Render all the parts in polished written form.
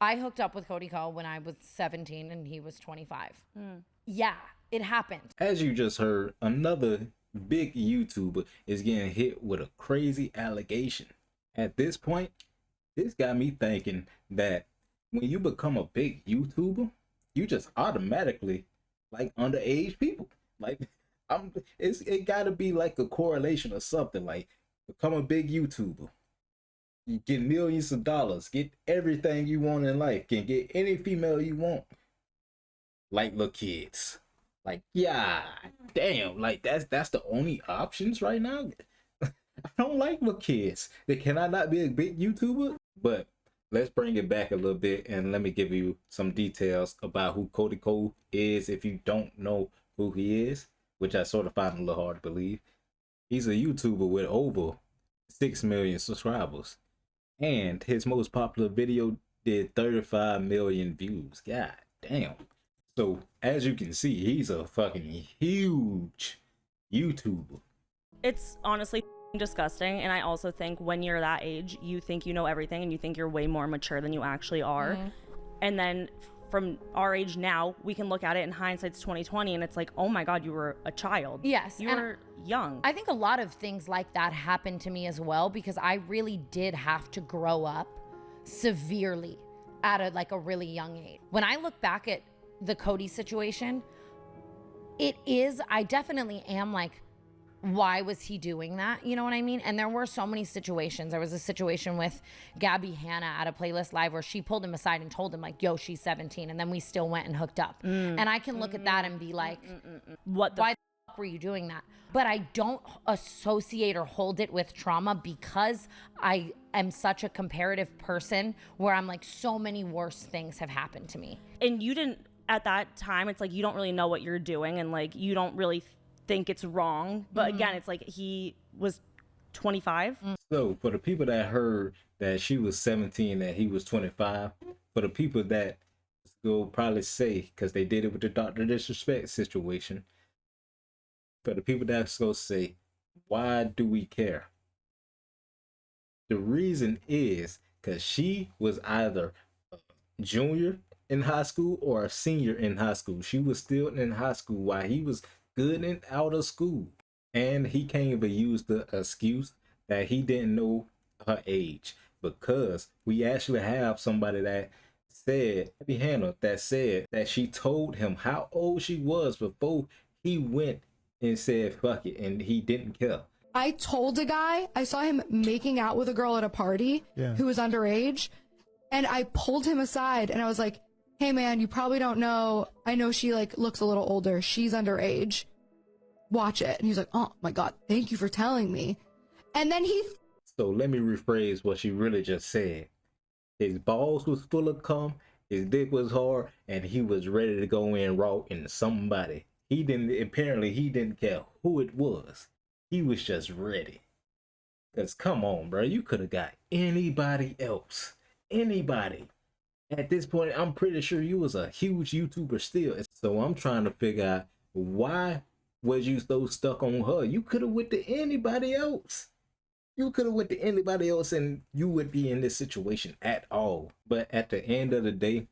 I hooked up with Cody Ko when I was 17 and he was 25. Yeah, it happened. As you just heard, another big YouTuber is getting hit with a crazy allegation. At this point, this got me thinking that when you become a big YouTuber, you just automatically like underage people. Like it gotta be like a correlation or something. Like become a big YouTuber. You get millions of dollars, get everything you want in life, can get any female you want. Like little kids. Like, yeah, damn, like that's the only options right now. I don't like little kids. Can I not be a big YouTuber? But let's bring it back a little bit and let me give you some details about who Cody Cole is if you don't know who he is, which I sort of find a little hard to believe. He's a YouTuber with over 6 million subscribers. And his most popular video did 35 million views. God damn. So as you can see, he's a fucking huge YouTuber. It's honestly disgusting, and I also think when you're that age, you think you know everything and you think you're way more mature than you actually are. And then from our age now, we can look at it in hindsight's 2020 and it's like, oh my god, you were a child. Yes, you were young. I think a lot of things like that happened to me as well, because I really did have to grow up severely at a really young age. When I look back at the Cody situation, I definitely am like, why was he doing that? You know what I mean? And there were so many situations. There was a situation with Gabby Hanna at a Playlist Live where she pulled him aside and told him like, yo, she's 17. And then we still went and hooked up. And I can look at that and be like, why the fuck were you doing that? But I don't associate or hold it with trauma because I am such a comparative person where I'm like, so many worse things have happened to me. And you didn't, at that time, it's like you don't really know what you're doing and like you don't really think it's wrong. But again, it's like he was 25. So for the people that heard that she was 17 and he was 25, for the people that will probably say, because they did it with the Dr. Disrespect situation, for the people that's going to say, why do we care? The reason is because she was either a junior in high school or a senior in high school. She was still in high school while he was good and out of school. And he can't even use the excuse that he didn't know her age, because we actually have somebody that said, Hannah, that said that she told him how old she was before he went and said fuck it, and he didn't care. I told a guy, I saw him making out with a girl at a party who was underage, and I pulled him aside and I was like, hey man, you probably don't know, I know she like looks a little older, she's underage, watch it. And he's like, oh my god, thank you for telling me. And then So let me rephrase what she really just said. His balls was full of cum, his dick was hard, and he was ready to go in raw into somebody. He didn't care who it was. He was just ready. Cause come on, bro, you could have got anybody else. Anybody. At this point, I'm pretty sure you was a huge YouTuber still. So I'm trying to figure out, why was you so stuck on her? You could have went to anybody else. You could have went to anybody else and you would be in this situation at all. But at the end of the day,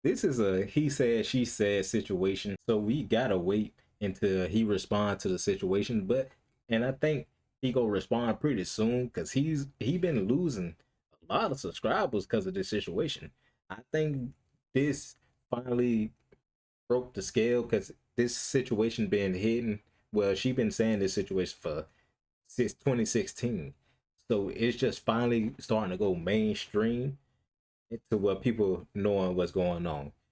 this is a he said, she said situation. So we gotta wait until he responds to the situation. And I think he gonna respond pretty soon, because he been losing a lot of subscribers because of this situation. I think this finally broke the scale, because this situation been hidden. Well, she been saying this situation for since 2016. So it's just finally starting to go mainstream into what people knowing what's going on.